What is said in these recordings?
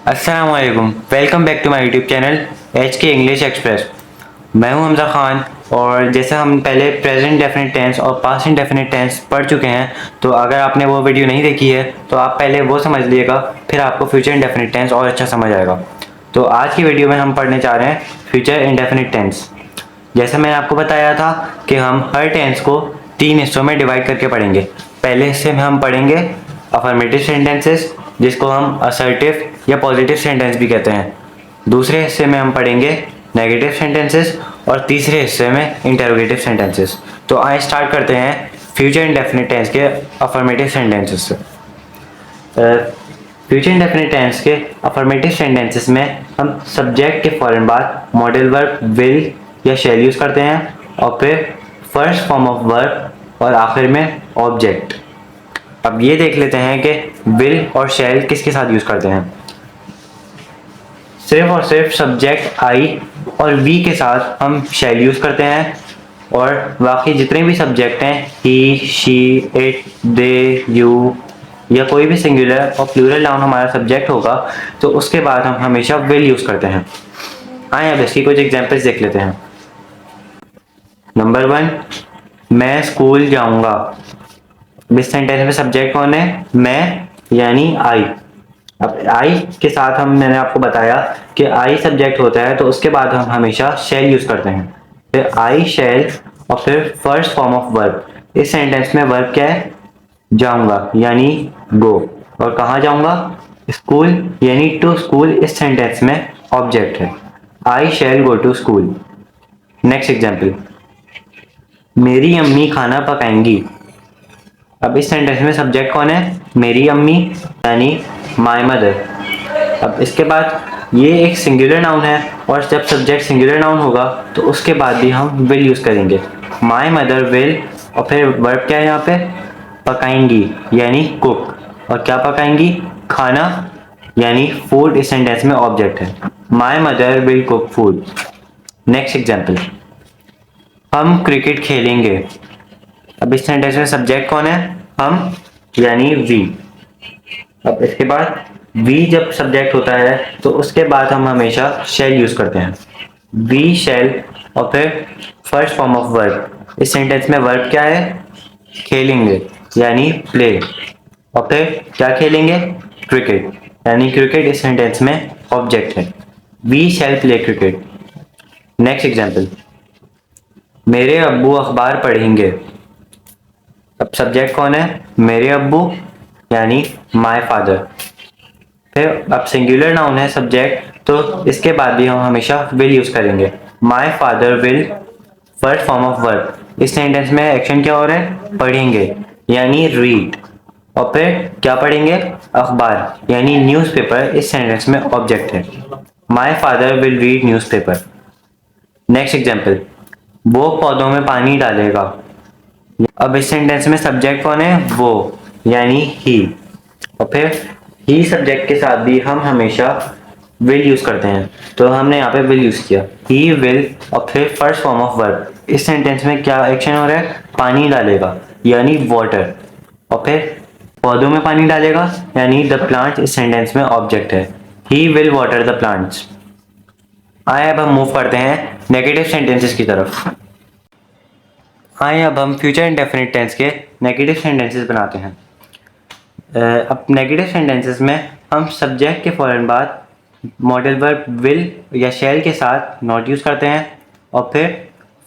अस्सलाम वालेकुम, welcome back to my YouTube channel H K English Express. मैं हूं हमज़ा ख़ान और जैसे हम पहले प्रेजेंट डेफिनेट टेंस और पास्ट इंडेफिनिट टेंस पढ़ चुके हैं, तो अगर आपने वो वीडियो नहीं देखी है तो आप पहले वो समझ लीजिएगा, फिर आपको फ्यूचर इंडेफिनिट टेंस और अच्छा समझ आएगा। तो आज की वीडियो में हम पढ़ने जा रहे हैं फ्यूचर इंडेफिनिट टेंस। जैसे मैंने आपको बताया था कि हम हर टेंस को 3 हिस्सों में डिवाइड करके पढ़ेंगे। पहले हिस्से में हम पढ़ेंगे अफर्मेटिव सेंटेंसेस, जिसको हम असर्टिव या पॉजिटिव सेंटेंस भी कहते हैं। दूसरे हिस्से में हम पढ़ेंगे नेगेटिव सेंटेंसेस और तीसरे हिस्से में इंटरोगेटिव सेंटेंसेस। तो आइए स्टार्ट करते हैं फ्यूचर इंडेफिनिट टेंस के अफर्मेटिव सेंटेंसेस से। फ्यूचर इंडेफिनिट टेंस के अफर्मेटिव सेंटेंसेस में हम सब्जेक्ट के फौरन बाद मॉडल वर्ब विल या शैल यूज करते हैं और फिर फर्स्ट फॉर्म ऑफ वर्ब और आखिर में ऑब्जेक्ट। अब ये देख लेते हैं कि विल और शैल किसके साथ यूज करते हैं। सिर्फ और सिर्फ सब्जेक्ट आई और वी के साथ हम शैल यूज करते हैं, और बाकी जितने भी सब्जेक्ट हैं ही, शी, इट, दे, यू या कोई भी सिंगुलर और प्लूरल नाउन हमारा सब्जेक्ट होगा तो उसके बाद हम हमेशा विल यूज करते हैं। आइए अब इसकी कुछ एग्जांपल्स देख लेते हैं। नंबर 1, मैं स्कूल जाऊंगा। इस सेंटेंस में सब्जेक्ट कौन है? मैं यानी आई। अब आई के साथ मैंने आपको बताया कि आई सब्जेक्ट होता है तो उसके बाद हम हमेशा शैल यूज करते हैं। फिर आई शैल और फिर फर्स्ट फॉर्म ऑफ वर्ब। इस सेंटेंस में वर्ब क्या है? जाऊंगा यानी गो। और कहाँ जाऊंगा? स्कूल यानी टू स्कूल इस सेंटेंस में ऑब्जेक्ट है। I shall go to school. Next example, मेरी अम्मी खाना पकाएंगी। अब इस सेंटेंस में सब्जेक्ट कौन है? मेरी अम्मी यानी माय मदर। अब इसके बाद ये एक सिंगुलर नाउन है और जब सब्जेक्ट सिंगुलर नाउन होगा तो उसके बाद भी हम विल यूज करेंगे। माय मदर विल और फिर वर्ब क्या है यहाँ पे? पकाएंगी यानी कुक। और क्या पकाएंगी? खाना यानी फूड इस सेंटेंस में ऑब्जेक्ट है। My mother will cook food. Next example, हम क्रिकेट खेलेंगे। अब इस सेंटेंस में सब्जेक्ट कौन है? हम यानी वी। अब इसके बाद वी जब सब्जेक्ट होता है तो उसके बाद हम हमेशा शैल यूज करते हैं। वी शैल और फिर फर्स्ट फॉर्म ऑफ वर्ब। इस सेंटेंस में वर्ब क्या है? खेलेंगे यानी प्ले। और फिर क्या खेलेंगे? क्रिकेट यानी क्रिकेट इस सेंटेंस में ऑब्जेक्ट है। We shall play cricket. Next example, मेरे अब्बू अखबार पढ़ेंगे। अब सब्जेक्ट कौन है? मेरे अब्बू यानी माय फादर। फिर अब सिंगुलर नाउन है सब्जेक्ट, तो इसके बाद भी हम हमेशा विल यूज करेंगे। My father will first form of verb. इस सेंटेंस में एक्शन क्या हो रहा है? पढ़ेंगे यानी रीड। और फिर क्या पढ़ेंगे? अखबार यानी न्यूज़पेपर इस सेंटेंस में ऑब्जेक्ट है। My father will read newspaper. Next example, वो पौधों में पानी डालेगा। अब इस सेंटेंस में सब्जेक्ट कौन है? वो यानी ही। और फिर ही सब्जेक्ट के साथ भी हम हमेशा विल यूज करते हैं, तो हमने यहाँ पे विल यूज किया। ही विल और फिर फर्स्ट फॉर्म ऑफ वर्ब। इस सेंटेंस में क्या एक्शन हो रहा है? पानी डालेगा यानी वाटर। और फिर पौधों में पानी डालेगा यानी द प्लांट इस सेंटेंस में ऑब्जेक्ट है। He will water the plants. आए अब हम मूव करते हैं नेगेटिव सेंटेंसेस की तरफ। आए अब हम फ्यूचर इंडेफिनिट टेंस के नेगेटिव सेंटेंसेस बनाते हैं। अब नेगेटिव सेंटेंसेस में हम सब्जेक्ट के फौरन बाद मॉडल वर्ब विल या शैल के साथ नॉट यूज करते हैं और फिर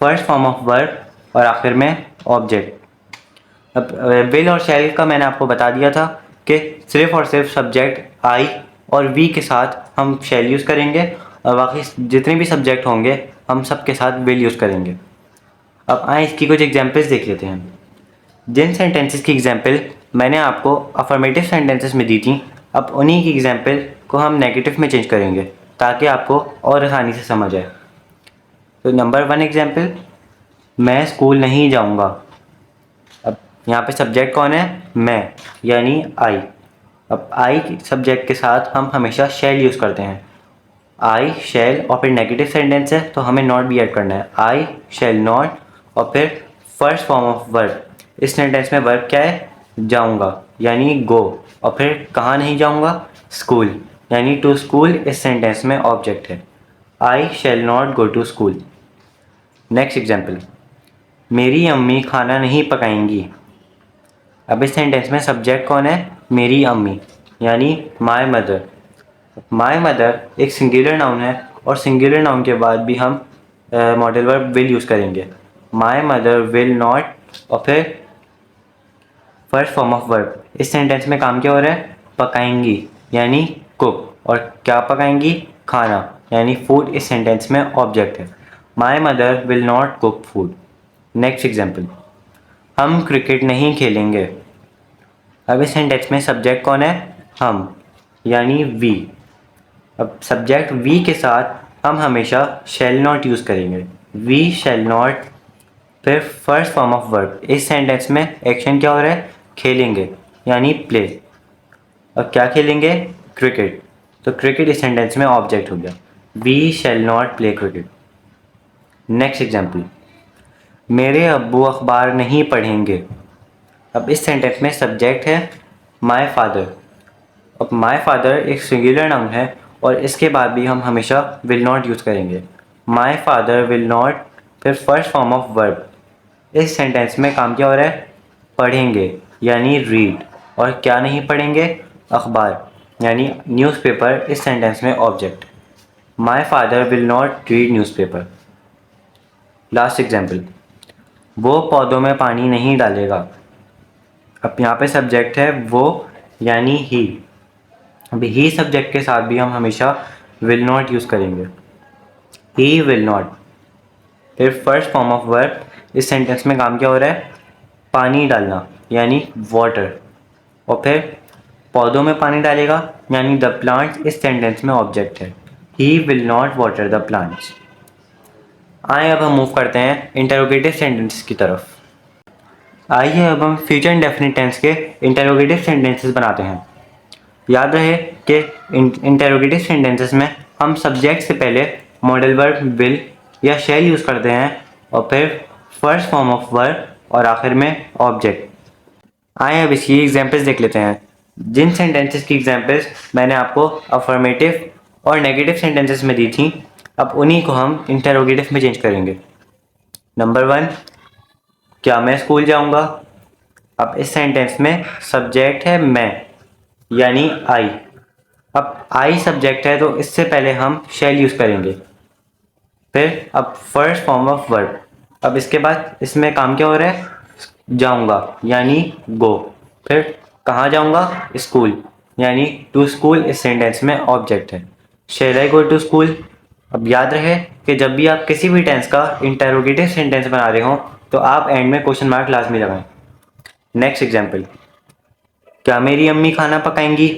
फर्स्ट फॉर्म ऑफ वर्ब और आखिर में ऑब्जेक्ट। अब विल और शैल का मैंने आपको बता दिया था कि सिर्फ और सिर्फ सब्जेक्ट आई और वी के साथ हम शैल यूज़ करेंगे और बाकी जितने भी सब्जेक्ट होंगे हम सब के साथ विल यूज़ करेंगे। अब आए इसकी कुछ एग्जांपल्स देख लेते हैं। जिन सेंटेंसेस की एग्जांपल मैंने आपको अफर्मेटिव सेंटेंसेस में दी थी, अब उन्हीं की एग्जांपल को हम नेगेटिव में चेंज करेंगे ताकि आपको और आसानी से समझ आए। तो नंबर 1 एग्जांपल, मैं स्कूल नहीं जाऊंगा। अब यहाँ पे सब्जेक्ट कौन है? मैं यानी आई। अब आई सब्जेक्ट के साथ हम हमेशा शैल यूज़ करते हैं। आई शैल और फिर नेगेटिव सेंटेंस है तो हमें नॉट भी ऐड करना है। आई शैल नॉट और फिर फर्स्ट फॉर्म ऑफ वर्ब। इस सेंटेंस में वर्ब क्या है? जाऊंगा यानी गो। और फिर कहाँ नहीं जाऊंगा? स्कूल यानी टू स्कूल इस सेंटेंस में ऑब्जेक्ट है। I shall not go to school. Next example, मेरी अम्मी खाना नहीं पकाएंगी। अब इस सेंटेंस में सब्जेक्ट कौन है? मेरी अम्मी, यानी माय मदर। माय मदर एक सिंगुलर नाउन है और सिंगुलर नाउन के बाद भी हम मॉडल वर्ब विल यूज़ करेंगे। माय मदर विल नॉट, और फिर फर्स्ट फॉर्म ऑफ वर्ब। इस सेंटेंस में काम क्या हो रहा है? पकाएंगी, यानी कुक। और क्या पकाएंगी? खाना, यानी फूड इस सेंटेंस में ऑब्जेक्ट है। My mother will not cook food. Next example, हम क्रिकेट नहीं खेलेंगे। अब इस सेंटेंस में सब्जेक्ट कौन है? हम, यानी वी। अब सब्जेक्ट वी के साथ हम हमेशा शैल नॉट यूज़ करेंगे। वी शैल नॉट, फिर फर्स्ट फॉर्म ऑफ वर्ब। इस सेंटेंस में एक्शन क्या हो रहा है? खेलेंगे, यानी प्ले। और क्या खेलेंगे? क्रिकेट। तो क्रिकेट इस सेंटेंस में ऑब्जेक्ट हो गया। We shall not play cricket. Next example, मेरे अब्बू अखबार नहीं पढ़ेंगे। अब इस सेंटेंस में सब्जेक्ट है माय फादर। अब माय फादर एक सिंगुलर नाउन है और इसके बाद भी हम हमेशा विल नॉट यूज़ करेंगे। माय फादर विल नॉट, फिर फर्स्ट फॉर्म ऑफ वर्ब। इस सेंटेंस में काम क्या हो रहा है? पढ़ेंगे, यानी रीड। और क्या नहीं पढ़ेंगे? अखबार, यानी न्यूज़पेपर इस सेंटेंस में object. My father will not read newspaper. Last example, वो पौधों में पानी नहीं डालेगा। अब यहाँ पे सब्जेक्ट है वो, यानी ही। अभी ही सब्जेक्ट के साथ भी हम हमेशा विल नॉट यूज़ करेंगे। ही विल नॉट, फिर फर्स्ट फॉर्म ऑफ वर्ब। इस सेंटेंस में काम क्या हो रहा है? पानी डालना, यानी वाटर। और फिर पौधों में पानी डालेगा, यानी द प्लांट्स इस सेंटेंस में ऑब्जेक्ट है। He will not water the plants. आइए अब हम मूव करते हैं इंटरोगेटिव सेंटेंसेस की तरफ। आइए अब हम फ्यूचर इंडेफिनिट टेंस के इंटरोगेटिव सेंटेंसेस बनाते हैं। याद रहे कि इंटरोगेटिव सेंटेंसेस में हम सब्जेक्ट से पहले मॉडल वर्ब विल या शैल यूज़ करते हैं और फिर फर्स्ट फॉर्म ऑफ वर्ब और आखिर में ऑब्जेक्ट। आए अब इसकी एग्जांपल्स देख लेते हैं। जिन सेंटेंसेस की एग्जांपल्स मैंने आपको अफर्मेटिव और नेगेटिव सेंटेंसेस में दी थी, अब उन्हीं को हम इंटरोगेटिव में चेंज करेंगे। नंबर 1, क्या मैं स्कूल जाऊंगा? अब इस सेंटेंस में सब्जेक्ट है मैं, यानी आई। अब आई सब्जेक्ट है तो इससे पहले हम शैल यूज़ करेंगे। फिर अब फर्स्ट फॉर्म ऑफ वर्ब। अब इसके बाद इसमें काम क्या हो रहा है? जाऊंगा, यानी गो। फिर कहाँ जाऊंगा? स्कूल, यानी टू स्कूल इस सेंटेंस में ऑब्जेक्ट है। शैल आई गो टू स्कूल। अब याद रहे कि जब भी आप किसी भी टेंस का इंटरोगेटिव सेंटेंस बना रहे हो तो आप एंड में क्वेश्चन मार्क लाजमी लगाएं। नेक्स्ट एग्जाम्पल, क्या मेरी अम्मी खाना पकाएंगी?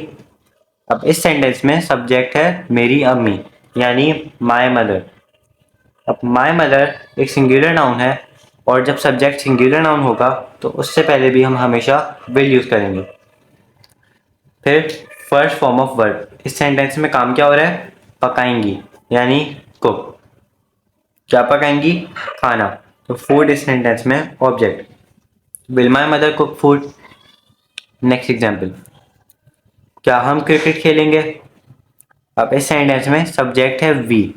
अब इस सेंटेंस में सब्जेक्ट है मेरी अम्मी, यानी माय मदर। अब माय मदर एक सिंगुलर नाउन है और जब सब्जेक्ट सिंगुलर नाउन होगा तो उससे पहले भी हम हमेशा विल यूज़ करेंगे। फिर फर्स्ट फॉर्म ऑफ वर्ब। इस सेंटेंस में काम क्या हो रहा है? पकाएंगी, यानी कुक। क्या पकाएंगी? खाना। तो फूड इस सेंटेंस में object. Will my mother cook food. Next example, क्या हम क्रिकेट खेलेंगे? अब इस सेंटेंस में सब्जेक्ट है वी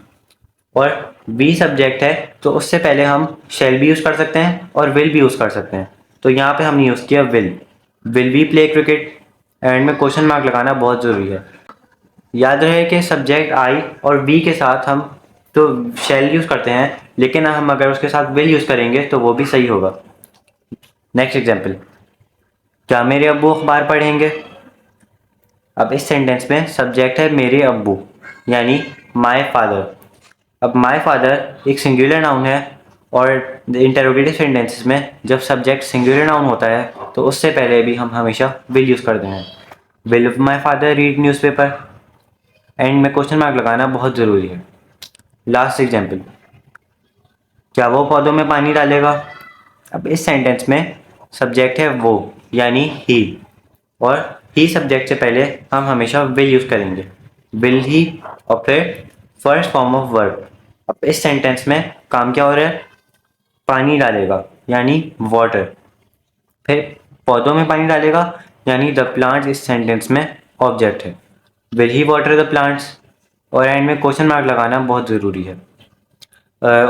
और वी सब्जेक्ट है तो उससे पहले हम शैल भी यूज़ कर सकते हैं और विल भी यूज़ कर सकते हैं। तो यहाँ पे हमने यूज़ किया will we play cricket. End में क्वेश्चन मार्क लगाना बहुत ज़रूरी है। याद रहे कि सब्जेक्ट आई और वी के साथ हम तो शैल यूज़ करते हैं, लेकिन हम अगर उसके साथ विल यूज़ करेंगे तो वो भी सही होगा। नेक्स्ट एग्जाम्पल, क्या मेरे अब्बू अखबार पढ़ेंगे? अब इस सेंटेंस में सब्जेक्ट है मेरे अब्बू, यानी माय फादर। अब माय फादर एक सिंगुलर नाउन है और इंटरोगेटिव सेंटेंसेस में जब सब्जेक्ट सिंगुलर नाउन होता है तो उससे पहले भी हम हमेशा विल यूज़ करते हैं। Will my father read newspaper. And में क्वेश्चन मार्क लगाना बहुत ज़रूरी है। लास्ट एग्जाम्पल, क्या वो पौधों में पानी डालेगा? अब इस सेंटेंस में सब्जेक्ट है वो, यानी ही। और ही सब्जेक्ट से पहले हम हमेशा विल यूज़ करेंगे। विल ही और फिर फर्स्ट फॉर्म ऑफ वर्ब। अब इस सेंटेंस में काम क्या हो रहा है? पानी डालेगा, यानी वाटर। फिर पौधों में पानी डालेगा, यानी द प्लांट इस सेंटेंस में ऑब्जेक्ट है। Will he water the plants, और एंड में क्वेश्चन मार्क लगाना बहुत ज़रूरी है।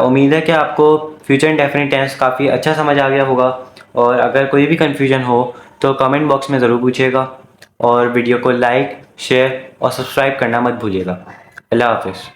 उम्मीद है कि आपको फ्यूचर इंडेफिनिट टेंस काफ़ी अच्छा समझ आ गया होगा, और अगर कोई भी कन्फ्यूजन हो तो कमेंट बॉक्स में ज़रूर पूछिएगा, और वीडियो को लाइक, शेयर और सब्सक्राइब करना मत भूलिएगा। अल्लाह हाफिज़।